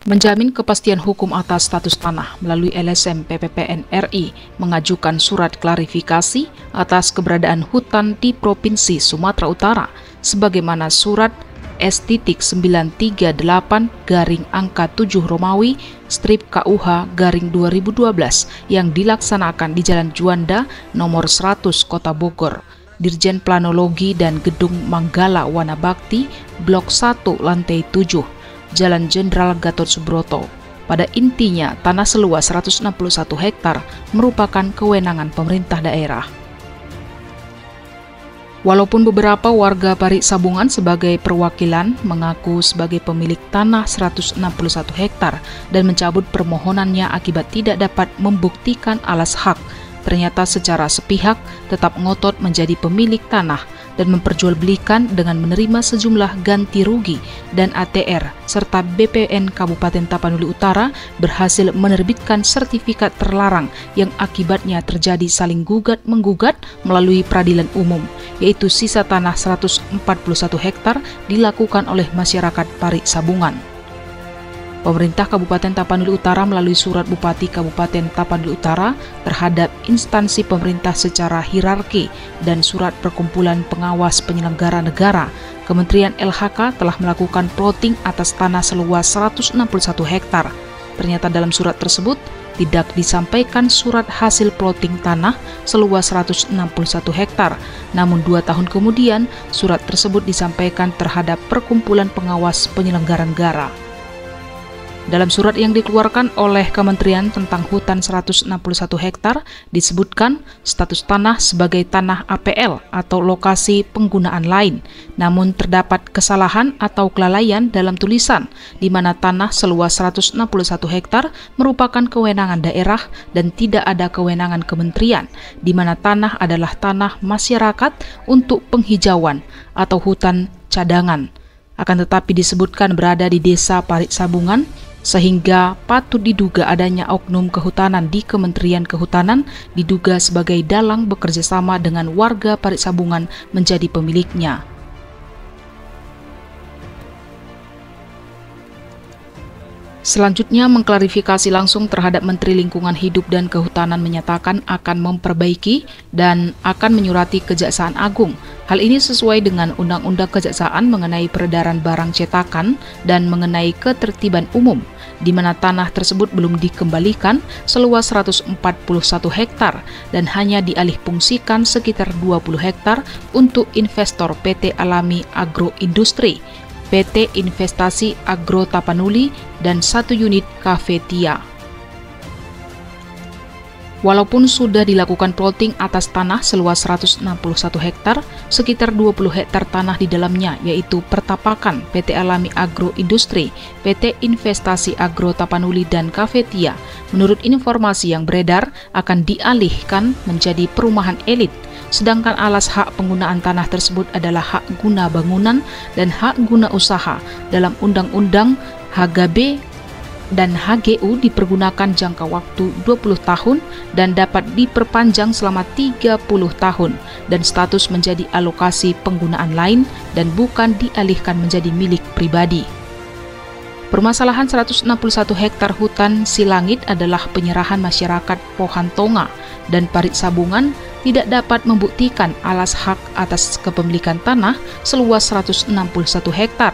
menjamin kepastian hukum atas status tanah melalui LSM PPPN RI mengajukan surat klarifikasi atas keberadaan hutan di Provinsi Sumatera Utara sebagaimana surat S.938 garing angka 7 Romawi strip KUH garing 2012 yang dilaksanakan di Jalan Juanda nomor 100 Kota Bogor, Dirjen Planologi dan Gedung Manggala Wanabakti, Blok 1 lantai 7. Jalan Jenderal Gatot Subroto. Pada intinya, tanah seluas 161 hektar merupakan kewenangan pemerintah daerah. Walaupun beberapa warga Pari Sabungan sebagai perwakilan mengaku sebagai pemilik tanah 161 hektar dan mencabut permohonannya akibat tidak dapat membuktikan alas hak, ternyata secara sepihak tetap ngotot menjadi pemilik tanah dan memperjualbelikan dengan menerima sejumlah ganti rugi dan ATR serta BPN Kabupaten Tapanuli Utara berhasil menerbitkan sertifikat terlarang yang akibatnya terjadi saling gugat-menggugat melalui peradilan umum, yaitu sisa tanah 141 hektar dilakukan oleh masyarakat Pari Sabungan. Pemerintah Kabupaten Tapanuli Utara melalui surat Bupati Kabupaten Tapanuli Utara terhadap instansi pemerintah secara hierarki dan surat perkumpulan pengawas penyelenggara negara, Kementerian LHK telah melakukan plotting atas tanah seluas 161 hektar. Ternyata dalam surat tersebut tidak disampaikan surat hasil plotting tanah seluas 161 hektar. Namun 2 tahun kemudian, surat tersebut disampaikan terhadap perkumpulan pengawas penyelenggara negara. Dalam surat yang dikeluarkan oleh Kementerian tentang hutan 161 hektar disebutkan status tanah sebagai tanah APL atau lokasi penggunaan lain. Namun terdapat kesalahan atau kelalaian dalam tulisan di mana tanah seluas 161 hektar merupakan kewenangan daerah dan tidak ada kewenangan kementerian, di mana tanah adalah tanah masyarakat untuk penghijauan atau hutan cadangan. Akan tetapi disebutkan berada di Desa Pari Sabungan, sehingga patut diduga adanya oknum kehutanan di Kementerian Kehutanan diduga sebagai dalang bekerja sama dengan warga Pari Sabungan menjadi pemiliknya. Selanjutnya, mengklarifikasi langsung terhadap Menteri Lingkungan Hidup dan Kehutanan menyatakan akan memperbaiki dan akan menyurati Kejaksaan Agung. Hal ini sesuai dengan Undang-Undang Kejaksaan mengenai peredaran barang cetakan dan mengenai ketertiban umum, di mana tanah tersebut belum dikembalikan seluas 141 hektar dan hanya dialihfungsikan sekitar 20 hektar untuk investor PT Alami Agroindustri, PT Investasi Agro Tapanuli, dan 1 unit Cafe Tia. Walaupun sudah dilakukan plotting atas tanah seluas 161 hektar, sekitar 20 hektar tanah di dalamnya yaitu Pertapakan, PT Alami Agroindustri, PT Investasi Agro Tapanuli, dan Cafe Tia, menurut informasi yang beredar akan dialihkan menjadi perumahan elit. Sedangkan alas hak penggunaan tanah tersebut adalah hak guna bangunan dan hak guna usaha dalam Undang-Undang HGB dan HGU dipergunakan jangka waktu 20 tahun dan dapat diperpanjang selama 30 tahun dan status menjadi alokasi penggunaan lain dan bukan dialihkan menjadi milik pribadi. Permasalahan 161 hektar hutan Silangit adalah penyerahan masyarakat Pohan Tonga dan Pari Sabungan tidak dapat membuktikan alas hak atas kepemilikan tanah seluas 161 hektar.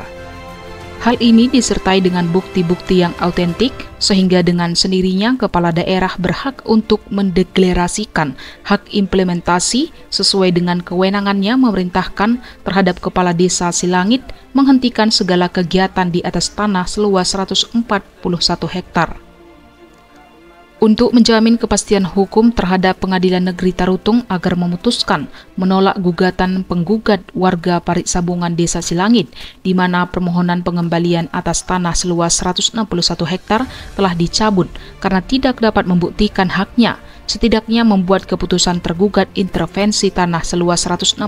Hal ini disertai dengan bukti-bukti yang autentik, sehingga dengan sendirinya kepala daerah berhak untuk mendeklarasikan hak implementasi sesuai dengan kewenangannya memerintahkan terhadap Kepala Desa Silangit menghentikan segala kegiatan di atas tanah seluas 141 hektar. Untuk menjamin kepastian hukum terhadap Pengadilan Negeri Tarutung agar memutuskan menolak gugatan penggugat warga Pari Sabungan Desa Silangit, di mana permohonan pengembalian atas tanah seluas 161 hektar telah dicabut karena tidak dapat membuktikan haknya, setidaknya membuat keputusan tergugat intervensi tanah seluas 161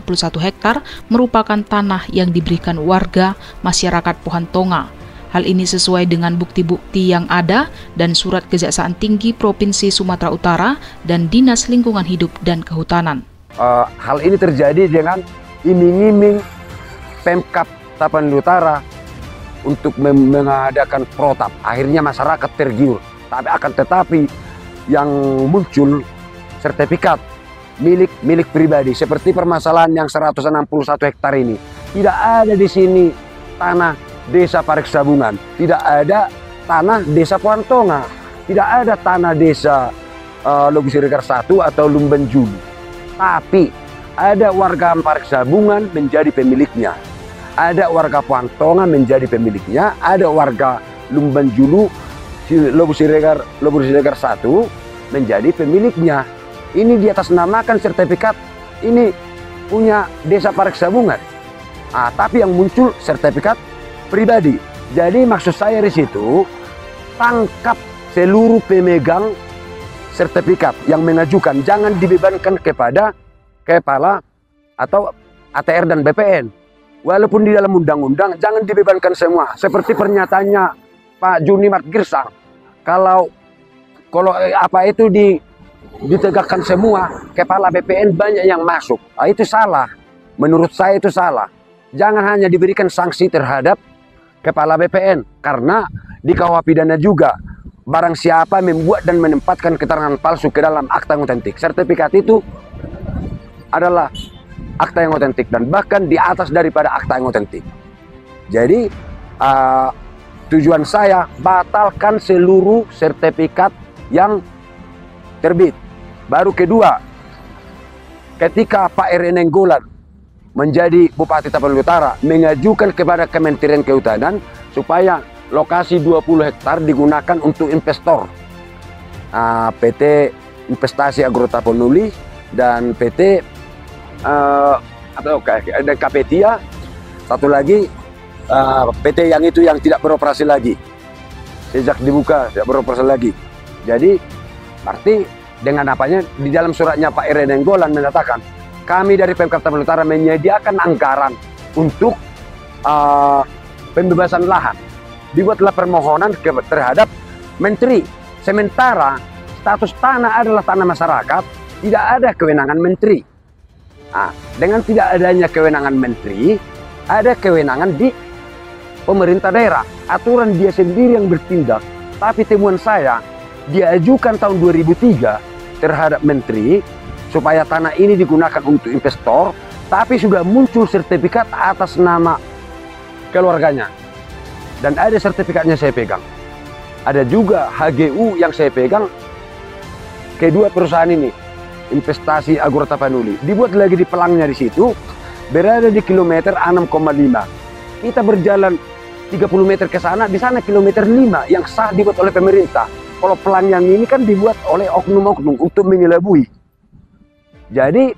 hektar merupakan tanah yang diberikan warga masyarakat Pohan Tonga. Hal ini sesuai dengan bukti-bukti yang ada dan surat Kejaksaan Tinggi Provinsi Sumatera Utara dan Dinas Lingkungan Hidup dan Kehutanan. Hal ini terjadi dengan iming-iming Pemkab Tapanuli Utara untuk mengadakan protap. Akhirnya masyarakat tergiur. Tetapi yang muncul sertifikat milik pribadi seperti permasalahan yang 161 hektar ini. Tidak ada di sini tanah desa Pareksabungan, tidak ada tanah desa Puantonga, tidak ada tanah desa Lobu Siregar 1 atau Lumban Julu. Tapi ada warga Pareksabungan menjadi pemiliknya. Ada warga Puantonga menjadi pemiliknya, ada warga Lumban Julu, Lobu Siregar 1 menjadi pemiliknya. Ini di atas namakan sertifikat ini punya desa Pareksabungan. Tapi yang muncul sertifikat pribadi. Jadi maksud saya di situ, tangkap seluruh pemegang sertifikat yang mengajukan, jangan dibebankan kepada kepala atau ATR dan BPN. Walaupun di dalam undang-undang jangan dibebankan semua. Seperti pernyataannya Pak Juni Mart Girsang, kalau itu ditegakkan semua, kepala BPN banyak yang masuk. Itu salah. Menurut saya itu salah. Jangan hanya diberikan sanksi terhadap kepala BPN, karena di KUH pidana juga barang siapa membuat dan menempatkan keterangan palsu ke dalam akta yang otentik. Sertifikat itu adalah akta yang otentik dan bahkan di atas daripada akta yang otentik. Jadi tujuan saya batalkan seluruh sertifikat yang terbit. Baru kedua, ketika Pak R. Nenggolan menjadi Bupati Tapanuli Utara mengajukan kepada Kementerian Kehutanan supaya lokasi 20 hektar digunakan untuk investor, PT Investasi Agro Tapanuli dan PT ada Kapetia, satu lagi PT yang tidak beroperasi lagi, sejak dibuka tidak beroperasi lagi. Jadi berarti dengan apanya di dalam suratnya Pak R. Nenggolan menyatakan kami dari Pemkab Tapanuli Utara menyediakan anggaran untuk pembebasan lahan. Dibuatlah permohonan terhadap menteri. Sementara status tanah adalah tanah masyarakat, tidak ada kewenangan menteri. Dengan tidak adanya kewenangan menteri, ada kewenangan di pemerintah daerah. Aturan dia sendiri yang bertindak. Tapi temuan saya, dia ajukan tahun 2003 terhadap menteri supaya tanah ini digunakan untuk investor, tapi sudah muncul sertifikat atas nama keluarganya. Dan ada sertifikatnya saya pegang. Ada juga HGU yang saya pegang, kedua perusahaan ini. Investasi Agro Tapanuli dibuat lagi di pelangnya di situ, berada di kilometer 6,5. Kita berjalan 30 meter ke sana, di sana kilometer 5 yang sah dibuat oleh pemerintah. Kalau pelang yang ini kan dibuat oleh oknum-oknum untuk mengelabui. Jadi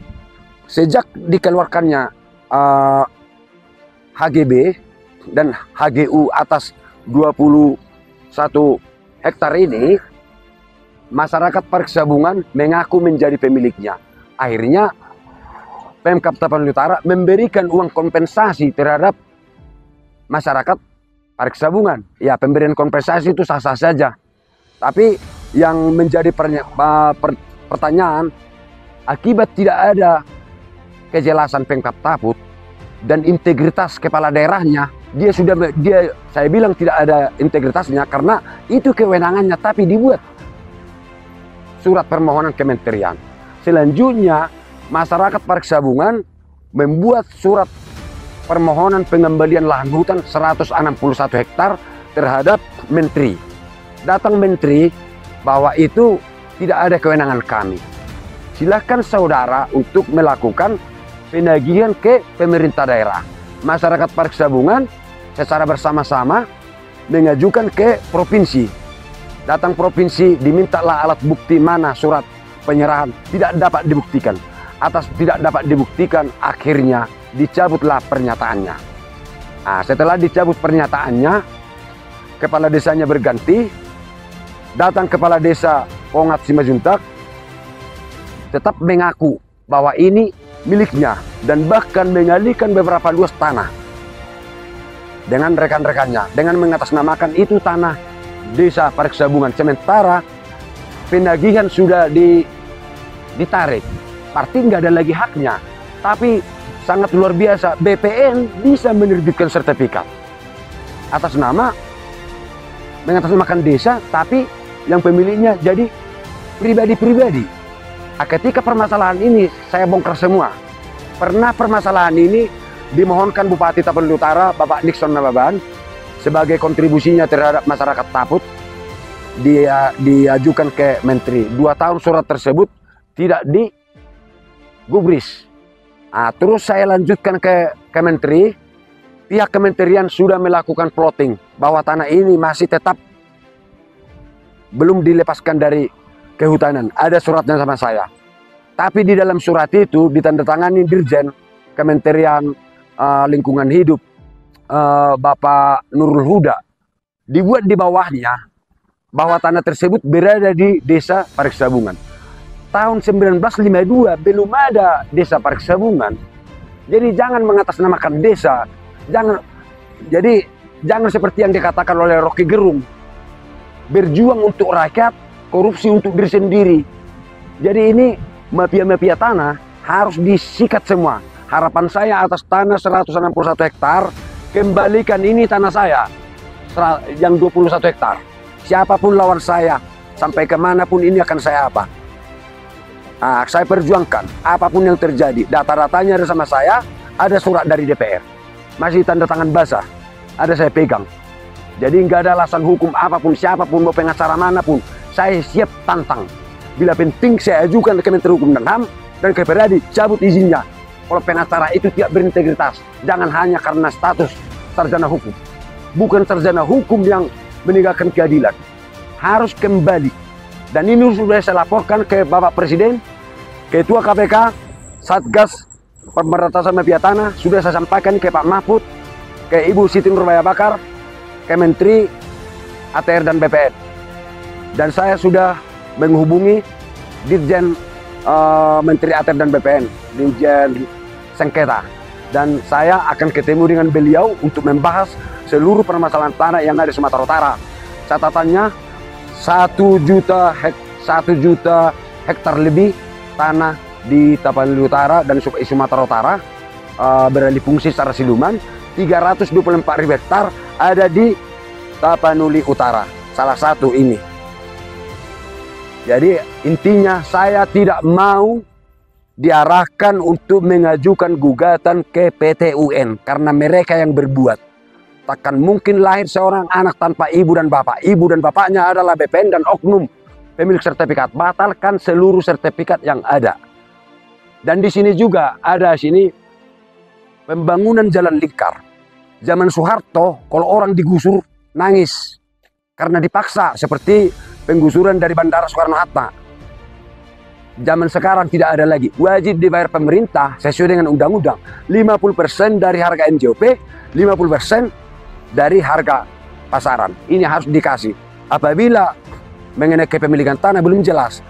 sejak dikeluarkannya HGB dan HGU atas 21 hektar ini, masyarakat Pareksabungan mengaku menjadi pemiliknya. Akhirnya Pemkab Tapanuli Utara memberikan uang kompensasi terhadap masyarakat Pareksabungan. Ya, pemberian kompensasi itu sah-sah saja. Tapi yang menjadi pertanyaan, akibat tidak ada kejelasan Pemkab Taput dan integritas kepala daerahnya, saya bilang tidak ada integritasnya karena itu kewenangannya, tapi dibuat surat permohonan kementerian. Selanjutnya masyarakat Pareksabungan membuat surat permohonan pengembalian lahan hutan 161 hektar terhadap menteri. Datang menteri bahwa itu tidak ada kewenangan kami. Silakan saudara untuk melakukan penagihan ke pemerintah daerah. Masyarakat Pareksabungan secara bersama-sama mengajukan ke provinsi. Datang provinsi, dimintalah alat bukti mana surat penyerahan, tidak dapat dibuktikan. Atas tidak dapat dibuktikan, akhirnya dicabutlah pernyataannya. Setelah dicabut pernyataannya, kepala desanya berganti. Datang kepala desa Pongat Simajuntak, tetap mengaku bahwa ini miliknya dan bahkan mengalihkan beberapa luas tanah dengan rekan-rekannya dengan mengatasnamakan itu tanah desa Pareksabungan. Sementara penagihan sudah ditarik, berarti nggak ada lagi haknya. Tapi sangat luar biasa, BPN bisa menerbitkan sertifikat. atas nama mengatasnamakan desa, tapi yang pemiliknya jadi pribadi-pribadi. Ketika permasalahan ini saya bongkar semua. Pernah permasalahan ini dimohonkan Bupati Tapanuli Utara, Bapak Nixon Nababan, sebagai kontribusinya terhadap masyarakat Taput, dia diajukan ke Menteri. 2 tahun surat tersebut tidak digubris. Terus saya lanjutkan ke Menteri. Pihak kementerian sudah melakukan plotting bahwa tanah ini masih tetap belum dilepaskan dari kehutanan. Ada suratnya sama saya. Tapi di dalam surat itu ditandatangani Dirjen Kementerian Lingkungan Hidup, Bapak Nurul Huda. Dibuat di bawahnya bahwa tanah tersebut berada di Desa Pariksamungan. Tahun 1952 belum ada Desa Pariksamungan. Jadi jangan mengatasnamakan desa. Jangan seperti yang dikatakan oleh Rocky Gerung, berjuang untuk rakyat, korupsi untuk diri sendiri. Jadi ini mafia-mafia tanah harus disikat semua. Harapan saya atas tanah 161 hektar, kembalikan ini tanah saya yang 21 hektar. Siapapun lawan saya, sampai kemanapun ini akan saya apa. Saya perjuangkan apapun yang terjadi. Data-datanya ada sama saya, ada surat dari DPR. Masih tanda tangan basah, ada saya pegang. Jadi nggak ada alasan hukum apapun, siapapun, mau pengacara manapun, saya siap tantang. Bila penting saya ajukan ke Menteri Hukum dan HAM dan ke Peradi, cabut izinnya. Kalau pengacara itu tidak berintegritas, jangan hanya karena status sarjana hukum. Bukan sarjana hukum yang menegakkan keadilan. Harus kembali. Dan ini sudah saya laporkan ke Bapak Presiden, Ketua KPK, Satgas Pemberantasan Mafia Tanah, sudah saya sampaikan ke Pak Mahfud, ke Ibu Siti Nurbaya Bakar, ke Menteri ATR dan BPN. Dan saya sudah menghubungi Dirjen Menteri ATR dan BPN, Dirjen Sengketa. Dan saya akan ketemu dengan beliau untuk membahas seluruh permasalahan tanah yang ada di Sumatera Utara. Catatannya 1 juta hektar lebih tanah di Tapanuli Utara dan Sumatera Utara beralih fungsi secara siluman. 324.000 hektar ada di Tapanuli Utara, salah satu ini. Jadi intinya saya tidak mau diarahkan untuk mengajukan gugatan ke PT UN karena mereka yang berbuat. Takkan mungkin lahir seorang anak tanpa ibu dan bapak. Ibu dan bapaknya adalah BPN dan oknum pemilik sertifikat. Batalkan seluruh sertifikat yang ada. Dan di sini juga ada pembangunan jalan lingkar. Zaman Soeharto, kalau orang digusur nangis karena dipaksa, seperti penggusuran dari Bandara Soekarno-Hatta. Zaman sekarang tidak ada lagi. Wajib dibayar pemerintah sesuai dengan undang-undang. 50% dari harga NJOP, 50% dari harga pasaran. Ini harus dikasih. Apabila mengenai kepemilikan tanah belum jelas,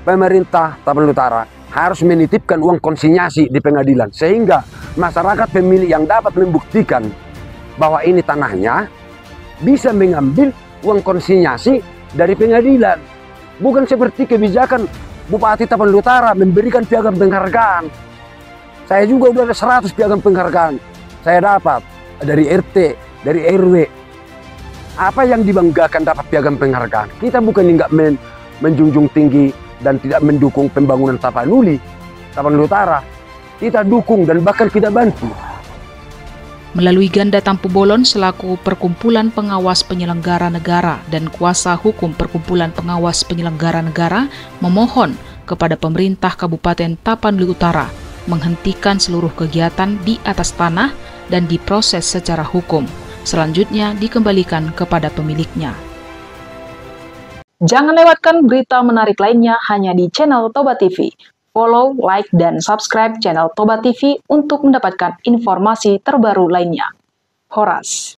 pemerintah Tapanuli Utara harus menitipkan uang konsinyasi di pengadilan. Sehingga masyarakat pemilik yang dapat membuktikan bahwa ini tanahnya bisa mengambil uang konsinyasi dari pengadilan. Bukan seperti kebijakan Bupati Tapanuli Utara memberikan piagam penghargaan. Saya juga udah ada 100 piagam penghargaan. Saya dapat dari RT, dari RW. Apa yang dibanggakan dapat piagam penghargaan? Kita bukan nggak menjunjung tinggi dan tidak mendukung pembangunan Tapanuli Utara. Kita dukung dan bahkan kita bantu. Melalui Ganda Tampu Bolon selaku Perkumpulan Pengawas Penyelenggara Negara dan Kuasa Hukum Perkumpulan Pengawas Penyelenggara Negara memohon kepada pemerintah Kabupaten Tapanuli Utara menghentikan seluruh kegiatan di atas tanah dan diproses secara hukum. Selanjutnya dikembalikan kepada pemiliknya. Jangan lewatkan berita menarik lainnya hanya di channel Toba TV. Follow, like, dan subscribe channel Toba TV untuk mendapatkan informasi terbaru lainnya. Horas.